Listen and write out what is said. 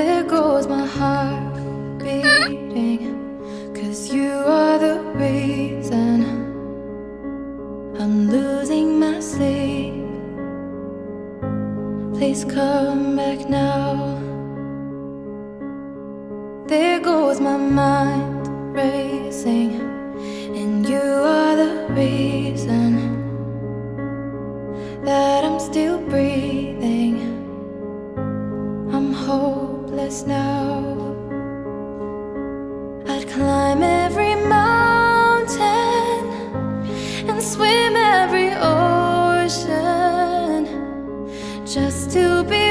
There goes my heart beating, 'cause you are the reason I'm losing my sleep. Please come back now. There goes my mind racing, and you are the reason that I'm still breathing. I'm hopeless now. I'd climb every mountain and swim every ocean just to be